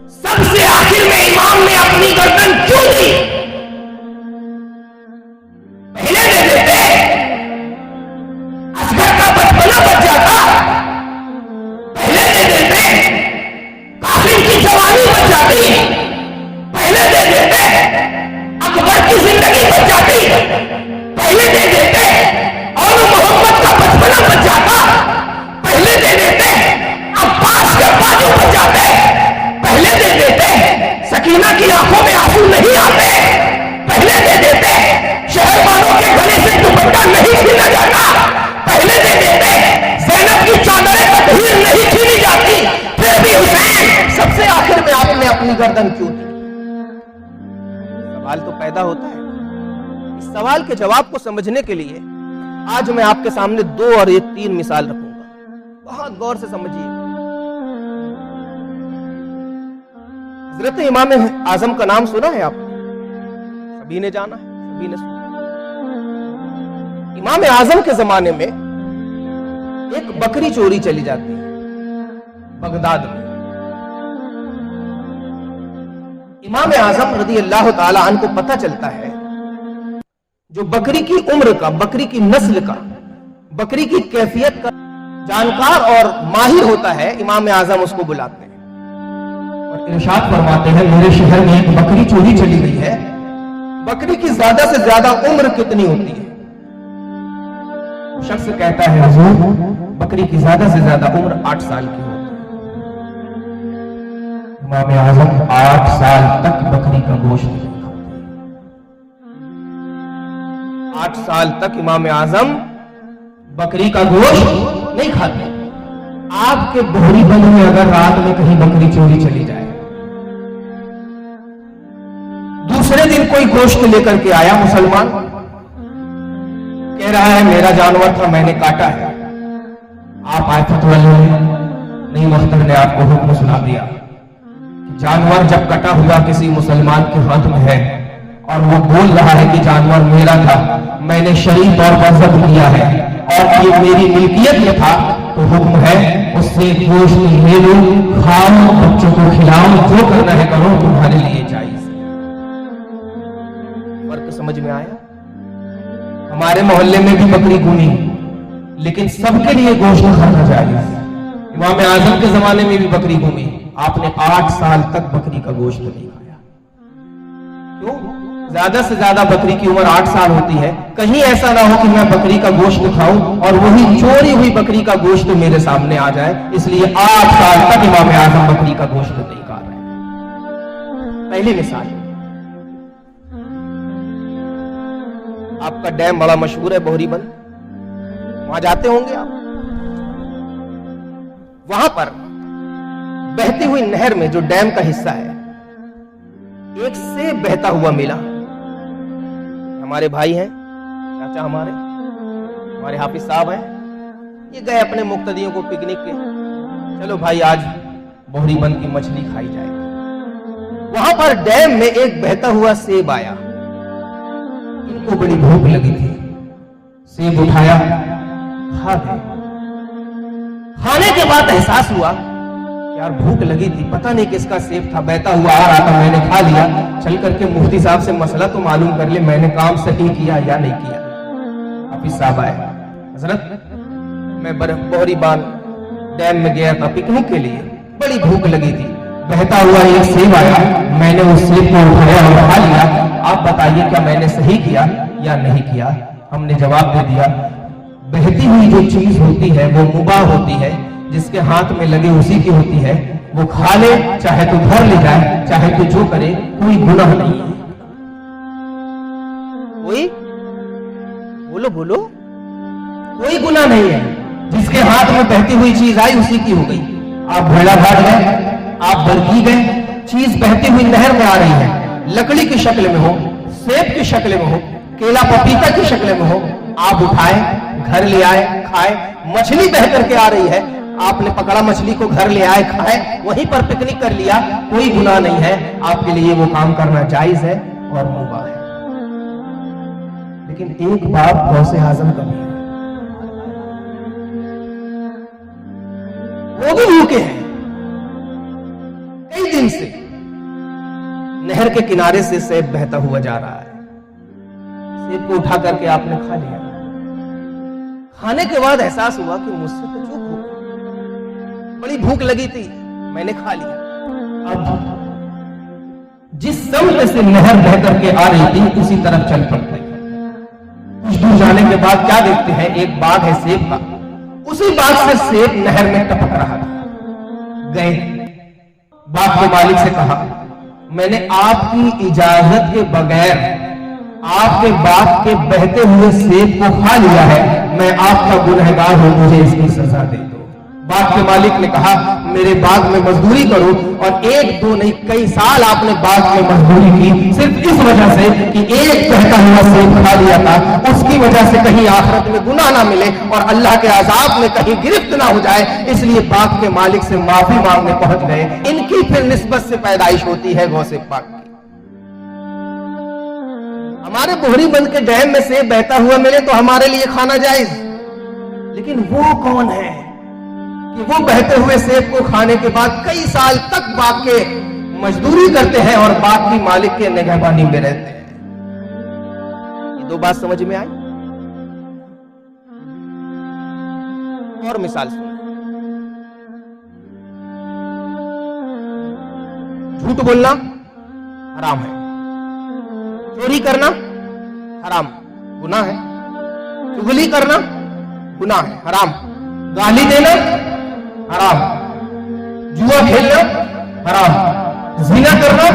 سب سے آخر میں امام نے اپنی گردن کیوں دی؟ پہلے دے دیتے اصغر کا بچپنا بچ جاتا، پہلے دے دیتے قاسم کی جوانی بچ جاتی، پہلے دے دیتے اکبر کی زندگی بچ جاتی، پہلے دے دیتے اور محمد کا بچپنا بچ جاتا، پہلے دے دیتے عباس کے بازو بچ جاتے، پہلے دے دیتے سکینہ کی آنکھوں میں آنسو نہیں آتے، پہلے دے دیتے شہربانوں کے گلے سے دوپٹہ نہیں چھینا جاتا، پہلے دے دیتے زینب کی چادر تطہیر نہیں چھینی جاتی، پھر بھی حسین سب سے آخر میں آپ نے اپنی گردن کیوں دی؟ سوال تو پیدا ہوتا ہے۔ اس سوال کے جواب کو سمجھنے کے لیے آج میں آپ کے سامنے 2 اور 3 مثال رکھوں گا، بہت غور سے سمجھیے۔ حضرت امام اعظم کا نام سنا ہے آپ نے؟ سبھی نے جانا ہے، سبھی نے سنا۔ امام اعظم کے زمانے میں ایک بکری چوری چلی جاتی ہے بغداد میں۔ امام اعظم رضی اللہ تعالی عنہ کو پتہ چلتا ہے، جو بکری کی عمر کا، بکری کی نسل کا، بکری کی کیفیت کا جانکار اور ماہر ہوتا ہے، امام اعظم اس کو بلاتے ہیں اور ارشاد فرماتے ہیں میرے شہر میں ایک بکری چوری چلی گئی ہے، بکری کی زیادہ سے زیادہ عمر کتنی ہوتی ہے؟ شخص کہتا ہے حضور بکری کی زیادہ سے زیادہ عمر 8 سال کی ہوتی ہے۔ امام اعظم 8 سال تک بکری کا گوشت نہیں کھاتے، 8 سال تک امام اعظم بکری کا گوشت نہیں کھاتے۔ آپ کے بہری بند میں اگر رات میں کہیں بکری چوری چلی جائے، دوسرے دن کوئی گوشت لے کر کے آیا مسلمان، کہہ رہا ہے میرا جانور تھا میں نے کاٹا ہے، آپ آئے فتویٰ لے لیں، نہیں مختار نے آپ کو حکم سنا دیا، جانور جب کٹا ہوا کسی مسلمان کے ہاتھ میں ہے اور وہ بول رہا ہے کہ جانور میرا تھا، میں نے شرعی طور پر ضبط کیا ہے اور یہ میری ملکیت میں تھا، تو حکم ہے اس سے گوشت لے لو، کھاؤ، بچوں کو کھلاؤ، جو کرنا ہے کرو، تمہارے لیے جائز ہے۔ فرق سمجھ میں آیا؟ ہمارے محلے میں بھی بکری گونی، لیکن سب کے لیے گوشت کھانا جائز۔ امام اعظم کے زمانے میں بھی بکری گونی، آپ نے 8 سال تک بکری کا گوشت نہیں کھایا۔ کیوں؟ زیادہ سے زیادہ بکری کی عمر 8 سال ہوتی ہے، کہیں ایسا نہ ہو کہ میں بکری کا گوشت کھاؤں اور وہی چوری ہوئی بکری کا گوشت میرے سامنے آ جائے، اس لیے 8 سال تک امام اعظم بکری کا گوشت نہیں کھا رہے۔ پہلی مثال، آپ کا ڈیم بڑا مشہور ہے بہری بند، وہاں جاتے ہوں گے آپ، وہاں پر بہتی ہوئی نہر میں جو ڈیم کا حصہ ہے، ایک سیب بہتا ہوا ملا۔ ہمارے بھائی ہیں، چاچا ہمارے حافظ صاحب ہیں، یہ گئے اپنے مقتدیوں کو پکنک کے، چلو بھائی آج بہری بند کی مچھلی کھائی جائے گی۔ وہاں پر ڈیم میں ایک بہتا ہوا سیب آیا، ان کو بڑی بھوک لگی تھی، سیب اٹھایا، کھا گئے۔ کھانے کے بعد احساس ہوا یار بھوک لگی تھی، پتہ نہیں کس کا سیب تھا، بہتا ہوا آ رہا تھا، میں نے کھا لیا، چل کر کے مفتی صاحب سے مسئلہ تو معلوم کر لے، میں نے کام صحیح کیا یا نہیں کیا۔ حافظ صاحب آئے، حضرت میں بہری بان ڈیم میں گیا تھا پکنک کے لیے، بڑی بھوک لگی تھی، بہتا ہوا ایک سیب آیا، میں نے اس سیب کو اٹھایا اور کھا لیا، آپ بتائیے کیا میں نے صحیح کیا یا نہیں کیا؟ ہم نے جواب دے دیا بہتی ہوئی جو چیز ہوتی ہے وہ مباح ہوتی ہے، جس کے ہاتھ میں لگے اسی کی ہوتی ہے، وہ کھا لے، چاہے تو گھر لے جائے، چاہے تو جو کرے، کوئی گناہ نہیں ہے۔ کوئی بولو کوئی گناہ نہیں ہے، جس کے ہاتھ میں بہتی ہوئی چیز آئی اسی کی ہو گئی۔ آپ بھیڑا گھاٹ گئے، آپ برکی گئے، چیز بہتی ہوئی نہر میں آ رہی ہے، لکڑی کی شکل میں ہو، سیب کی شکل میں ہو، کیلا پپیتا کی شکل میں ہو، آپ اٹھائے، گھر لے آئے، کھائے۔ مچھلی بہ کر کے آ رہی ہے، آپ نے پکڑا مچھلی کو، گھر لے آئے، کھائے، وہیں پر پکنک کر لیا، کوئی گناہ نہیں ہے، آپ کے لیے وہ کام کرنا جائز ہے اور مباح ہے۔ لیکن ایک بات غوث اعظم کا بھی ہے، وہ بھی بھوکے ہیں کئی دن سے، नहर के किनारे से सेब बहता हुआ जा रहा है। सेब को उठा करके आपने खा लिया। खाने के बाद एहसास हुआ कि मुझसे तो चूक हो गई, बड़ी भूख लगी थी, मैंने खा लिया। अब जिस समत से नहर बह करके आ रही थी उसी तरफ चल पड़ते। कुछ दूर जाने के बाद क्या देखते हैं, एक बाग है सेब का, उसी बाग से सेब नहर में टपक रहा था। गए, बाग के मालिक से कहा, मैंने आपकी इजाजत के बगैर आपके बाग के बहते हुए सेब को खा लिया है, मैं आपका गुनहगार हूं, मुझे इसकी सजा दे दो। बाग के मालिक ने कहा, मेरे बाग में मजदूरी करो, और एक दो नहीं कई साल आपने बाग में मजदूरी की, सिर्फ इस वजह से कि एक बहता हुआ सेब खा लिया था। उसकी वजह से कहीं आखिरत में गुनाह ना मिले और अल्लाह के अजाब में कहीं गिरफ्त ना हो जाए, इसलिए बाग के मालिक से माफी मांगने पहुंच गए। इनकी फिर निस्बत से पैदाइश होती है गौसे पाक की। हमारे बोहरी बंद के डैम में से बहता हुआ मिले तो हमारे लिए खाना जायज, लेकिन वो कौन है कि वो बहते हुए सेब को खाने के बाद कई साल तक बाग के मजदूरी करते हैं और बाग की मालिक के निगहबानी में रहते हैं। ये दो बात समझ में आई। और मिसाल सुनो, झूठ बोलना हराम है, चोरी करना हराम गुनाह है, चुगली करना गुनाह है हराम, गाली देना हराम, जुआ खेलना हराम, जिना करना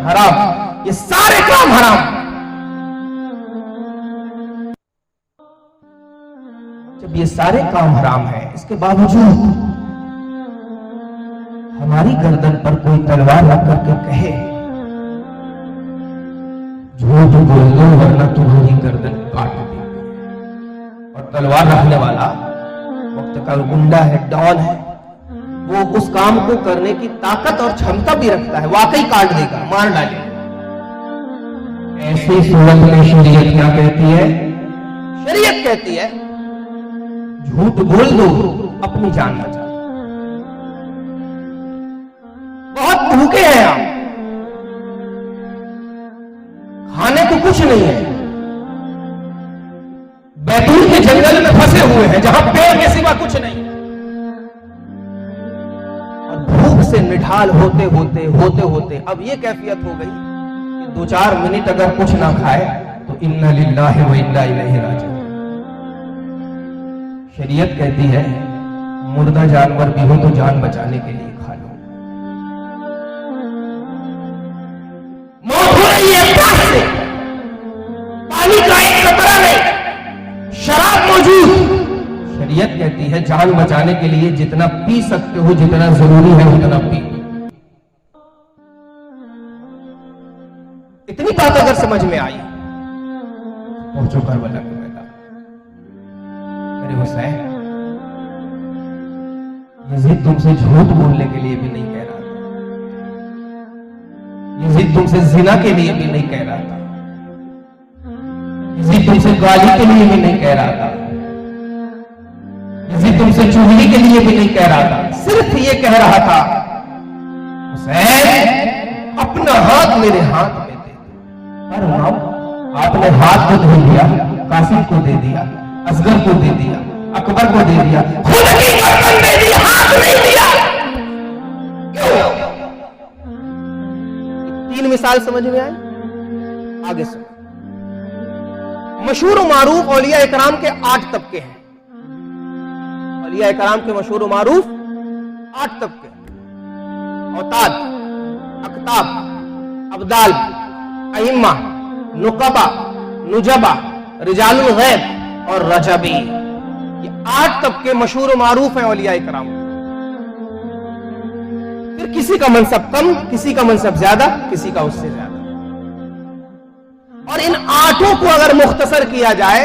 हराम, ये सारे काम हराम। जब ये सारे काम हराम है, इसके बावजूद हमारी गर्दन पर कोई तलवार रख करके कहे, झूठ बोल लो वरना तुम्हारी गर्दन काट देंगे, और तलवार रखने वाला वक्त का गुंडा है, डॉन है, वो उस काम को करने की ताकत और क्षमता भी रखता है, वाकई काट देगा, मार डालेगा। ऐसी सूरत में शरीयत क्या कहती है? शरीयत कहती है झूठ बोल दो, अपनी जान बचा। बहुत भूखे हैं आप, खाने को कुछ नहीं है, बैतूल के जंगल में फंसे हुए हैं जहां पेड़ के सिवा कुछ नहीं, और भूख से निढाल होते होते अब ये कैफियत हो गई कि 2-4 मिनट अगर कुछ ना खाए तो इन्ना लिल्लाहि व इन्ना इलैहि राजिऊन। शरीयत कहती है मुर्दा जानवर भी हो तो जान बचाने के लिए खा लो। मौत हो रही है प्यास से, पानी का एक कतरा नहीं, शराब मौजूद, शरीयत कहती है जान बचाने के लिए जितना पी सकते हो, जितना जरूरी है उतना पी। इतनी बात अगर समझ में आई, पहुंचो करबला के मैदान। मेरे हुसैन, यजीद तुमसे झूठ बोलने के लिए भी नहीं कह रहा था, यजीद तुमसे जिना के लिए भी नहीं कह रहा था, यजीद तुमसे गाली के लिए भी नहीं कह रहा था, यजीद तुमसे चुगली के लिए भी नहीं कह रहा था, सिर्फ ये कह रहा था हुसैन अपना हाथ मेरे हाथ में दे दो। पर आपने हाथ को दे दिया, कासिम को दे दिया, असगर को दे दिया, अकबर को दे दिया, खुद की गर्दन दे दी, हाथ नहीं दिया। क्यों? 3 मिसाल समझ में आई, आगे सुनो। मशहूर मारूफ औलिया इकराम के 8 तबके हैं। औलिया इकराम के मशहूर मारूफ 8 तबके, औताद, अकताब, अब्दाल, अइम्मा, नुकबा, नुजबा, रिजालुल गैब और रजबी। ये 8 तबके मशहूर मारूफ हैं औलिया इकराम। फिर किसी का मनसब कम, किसी का मनसब ज्यादा, किसी का उससे ज्यादा। और इन 8 को अगर मुख्तसर किया जाए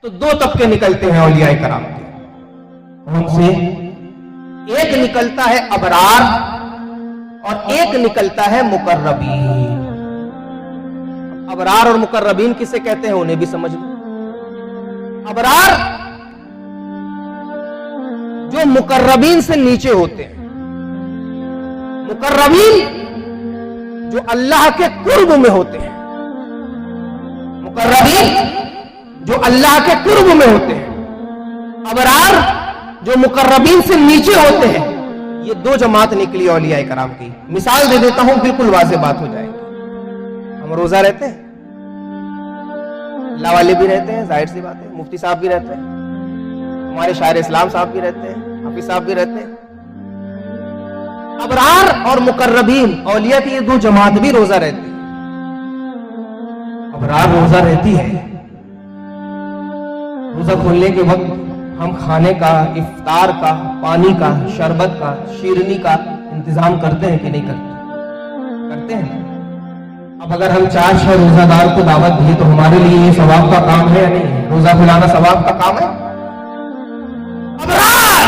तो 2 तबके निकलते हैं औलिया इकराम के। कौन से? एक निकलता है अबरार और एक निकलता है मुकर्रबीन। अबरार और मुकर्रबीन किसे कहते हैं उन्हें भी समझ लो। अबरार जो मुकर्रबीन से नीचे होते हैं, मुकर्रबीन जो अल्लाह के कुर्ब में होते हैं, मुकर्रबीन जो अल्लाह के कुर्ब में होते हैं, अबरार जो मुकर्रबीन से नीचे होते हैं। ये दो जमात निकली औलिया कराम की। मिसाल दे देता हूं, बिल्कुल वाज़ेह बात हो जाएगी। हम रोजा रहते हैं, अल्लाह वाले भी रहते हैं, जाहिर सी बात है, मुफ्ती साहब भी रहते हैं, हमारे शायर इस्लाम साहब भी रहते हैं, हाफिज साहब भी रहते हैं। अबरार और मुकर्रबीन औलिया की ये दो जमात भी रोजा रहती है। अबरार रोजा रहती है, रोजा खोलने के वक्त हम खाने का, इफ्तार का, पानी का, शरबत का, शीरनी का इंतजाम करते हैं कि नहीं करते? करते हैं। अब अगर हम 4-6 रोजादार को दावत दिए तो हमारे लिए ये सवाब का काम है या नहीं है? रोजा खुलाना सवाब का काम है। अबरार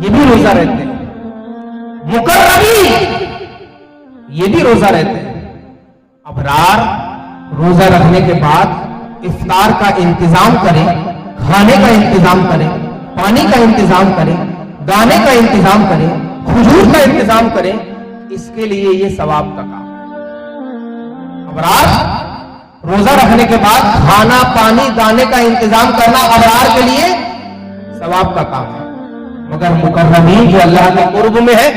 ये भी रोजा रहते हैं, मुकर्रबीन ये भी रोजा रहते हैं। अबरार रोजा रखने के बाद इफ्तार का इंतजाम करें, खाने का इंतजाम करें, पानी का इंतजाम करें, दाने का इंतजाम करें, खजूर का इंतजाम करें, इसके लिए ये सवाब का काम है। अबरार रोजा रखने के बाद खाना, पानी, दाने का इंतजाम करना अबरार के लिए सवाब का काम है। मगर मुकर्रबीन जो अल्लाह के कुर्ब में है,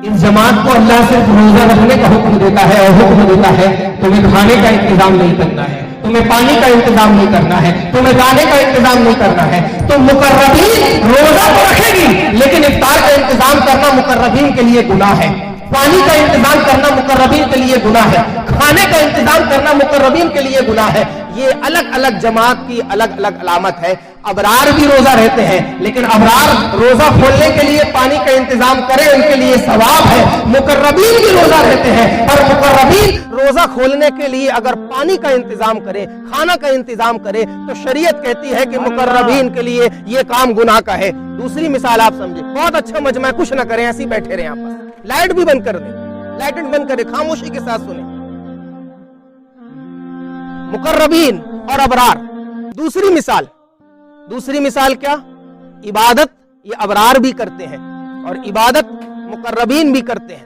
इस जमात को अल्लाह सिर्फ रोजा रखने का हुक्म देता है और हुक्म देता है तुम्हें खाने का इंतजाम नहीं करना है, तुम्हें पानी का इंतजाम नहीं करना है, तुम्हें दाने का इंतजाम नहीं करना है। तो मुकर्रबीन रोजा तो रखेगी, लेकिन इफ्तार का इंतजाम करना मुकर्रबीन के लिए गुनाह है, पानी का इंतजाम करना मुकर्रबीन के लिए गुनाह है, खाने का इंतजाम करना मुकर्रबीन के लिए गुनाह है। ये अलग अलग जमात की अलग अलग अलामत है। अबरार भी रोजा रहते हैं, लेकिन अबरार रोजा खोलने के लिए पानी का इंतजाम करें, उनके लिए सवाब है। मुकर्रबीन भी रोजा रहते हैं, और मुकर्रबीन रोजा खोलने के लिए अगर पानी का इंतजाम करे, खाना का इंतजाम करे, तो शरीयत कहती है कि मुकर्रबीन के लिए ये काम गुनाह का है। दूसरी मिसाल आप समझे, बहुत अच्छा मजमा, कुछ ना करें, ऐसे ही बैठे रहे आपस, लाइट भी बंद कर दें, लाइट बंद करें, खामोशी के साथ सुने। मुकर्रबीन और अबरार। दूसरी मिसाल क्या? इबादत ये अबरार भी करते हैं और इबादत मुकर्रबीन भी करते हैं।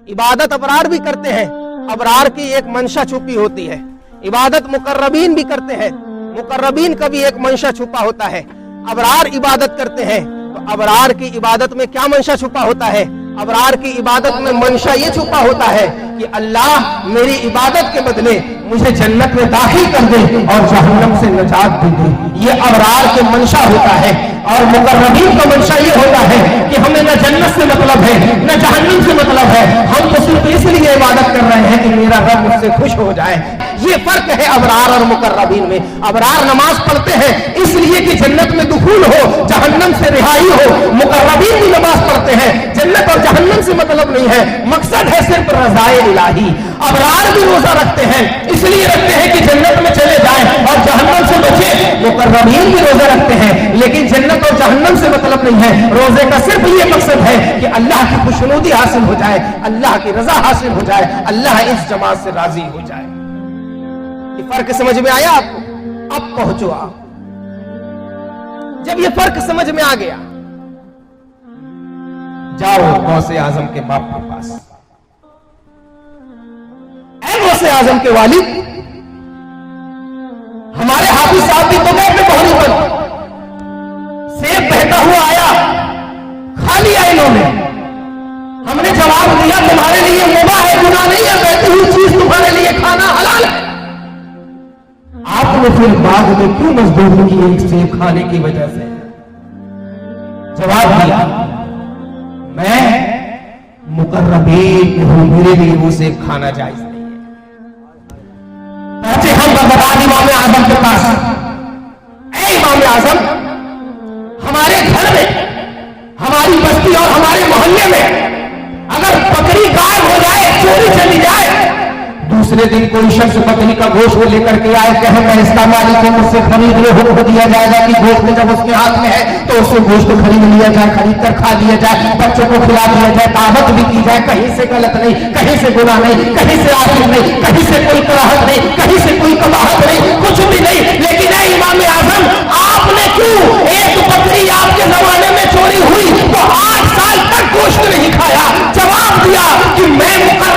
इबादत अबरार भी करते हैं, अबरार की एक मंशा छुपी होती है। इबादत मुकर्रबीन भी करते हैं, मुकर्रबीन का भी एक मंशा छुपा होता है। अबरार इबादत करते हैं तो अबरार की इबादत में क्या मंशा छुपा होता है? अबरार की इबादत में मंशा ये छुपा होता है कि अल्लाह मेरी इबादत के बदले मुझे जन्नत में दाखिल कर दे और जहन्नम से निजात दे दे। ये अबरार के मंशा होता है। और मुकर्रबीन का मंशा ये होता है कि हमें न जन्नत से मतलब है, न जहन्नम से मतलब है, हम तो सिर्फ इसलिए इबादत कर रहे हैं कि मेरा रब मुझसे खुश हो जाए। ये फर्क है अबरार और मुकर्रबीन में। अबरार नमाज पढ़ते हैं इसलिए कि जन्नत में दुखूल हो, जहन्नम से रिहाई हो। मुकर्रबीन भी नमाज पढ़ते हैं, जन्नत और जहन्नम से मतलब नहीं है, मकसद है सिर्फ रज़ाए इलाही। अबरार भी रोजा रखते हैं इसलिए रखते हैं कि जन्नत में चले जाएं और जहन्नम से बचे। मुकर्रबीन भी रोजा रखते हैं, लेकिन जन्नत और जहन्नम से मतलब नहीं है। रोजे का सिर्फ ये मकसद है कि अल्लाह की खुशनुदी हासिल हो जाए, अल्लाह की रजा हासिल हो जाए, अल्लाह इस जमात से राजी हो जाए। ये फर्क समझ में आया आपको? अब पहुंचो आप। जब ये फर्क समझ में आ गया, जाओ गौसे आजम के बाप के पास। ऐ गौसे आजम के वालिद, हमारे हाफिज साहब भी तो गए थे बहरी पर, सेब बहता हुआ आया, खा लिया इन्होंने। हमने जवाब दिया तुम्हारे लिए मुबाह है, गुनाह नहीं है, बहती हुई चीज तुम्हारे लिए खाना हलाल है। आपने फिर बाद में क्यों मजबूर की एक सेब खाने की वजह से? जवाब दिया मैं मुकर्रबीन हूं, मेरे लिए वो सेब खाना जायज नहीं है। पहुंचे हम बगदाद इमाम आजम के पास। ऐ इमाम आजम, हमारे घर में, हमारी बस्ती और हमारे मोहल्ले में अगर बकरी गायब हो जाए, चोरी चली जाए, दूसरे दिन कोई शख्स बकरी का गोश्त लेकर के आए, कहे मैं इसका मालिक हूं, मुझसे खरीद लो, हुक्म दिया जाएगा कि गोश्त जब उसके हाथ में है तो उससे गोश्त खरीद लिया जाए, खरीद कर खा लिया जाए, बच्चों को खिला दिया जाए, दावत भी की जाए। कहीं से गलत नहीं, कहीं से गुनाह नहीं, कहीं से आखिर नहीं, कहीं से कोई कराहत नहीं, कहीं से कोई कबाहत नहीं, कुछ भी नहीं। लेकिन ऐ इमाम आजम, आपने क्यों एक बकरी आपके जमाने में चोरी हुई तो 8 साल तक गोश्त नहीं खाया? जवाब दिया कि मैं मुकर्रबीन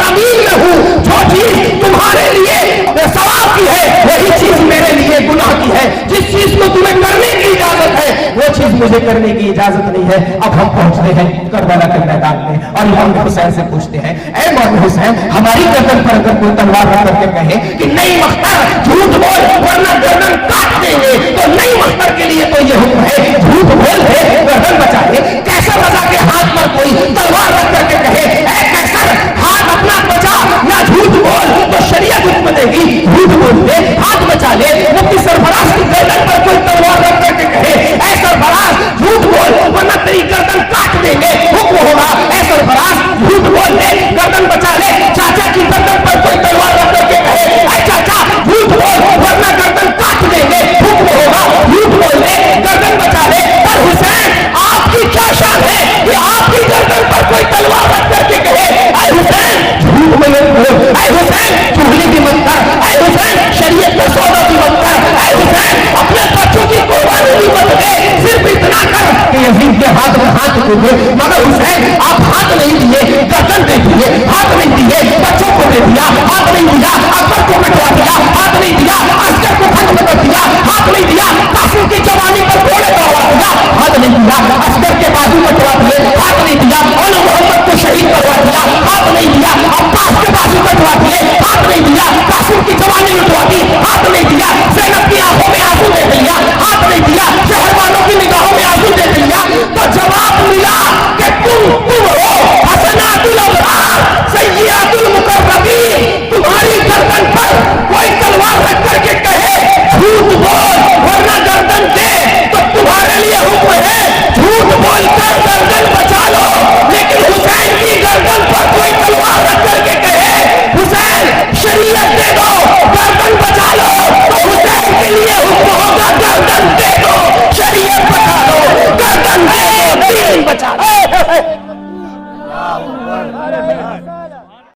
मुझे करने की इजाजत नहीं है। अब हम पहुंचते हैं करबला के मैदान में और इमाम हुसैन से पूछते हैं, ऐ इमाम हुसैन, हमारी गर्दन पर अगर कोई तलवार रख करके कहे कि नहीं मख्तर झूठ बोल वरना गर्दन काट देंगे, तो नहीं मख्तर के लिए तो ये हुक्म है, झूठ बोल है गर्दन बचा ले। कैसर रजा के हाथ पर कोई तलवार रख करके कहे, ऐ कैसर हाथ अपना बचा या झूठ बोल, तो शरीयत हुक्म देगी झूठ बोल दे, हाथ बचा ले। मुफ्ती सरफराज की गर्दन पर कोई तलवार रख करके कहे, ऐ सरफराज झूठ बोल वरना तेरी गर्दन काट देंगे, हुक्म होगा ऐ सरफराज झूठ बोल दे गर्दन बचा ले। चाचा की गर्दन पर कोई तलवार रख करके कहे, ऐ चाचा झूठ बोल वरना गर्दन काट देंगे, हुक्म होगा झूठ बोल दे गर्दन बचा ले। पर हुसैन आपकी क्या शान है कि आपकी गर्दन पर कोई तलवार रख करके कहे, ऐ हुसैन झूठ में मत बोल, ऐ हुसैन चुगली की मत कर, ऐ हुसैन शरीयत का सौदा की मत कर, ऐ हुसैन अपने बच्चों की कुर्बानी की मत दे, सिर्फ इतना कर कि यजीद के हाथ में हाथ दे। मगर हुसैन आप हाथ नहीं दिए, गर्दन दे दिए, हाथ नहीं दिए, बच्चों को दे दिया, हाथ नहीं दिया, अकबर को कटवा दिया, हाथ नहीं दिया, अस्कर को खत्म कर दिया, हाथ नहीं दिया, कासिम की जवानी पर घोड़े दौड़ा दिया, हाथ नहीं दिया, अस्कर के बाजू कटवा दिए, हाथ नहीं दिया, और मोहम्मद को शहीद करवा दिया, हाथ नहीं दिया, अब्बास के बाजू कटवा दिए, हाथ नहीं दिया, कासिम की जवानी लुटवा दी, हाथ नहीं दिया, ज़ैनब की आंखों में आंसू देख लिया, हाथ नहीं दिया, शहर वालों की निगाहों में आंसू देख लिया। तो जवाब मिला कि तुम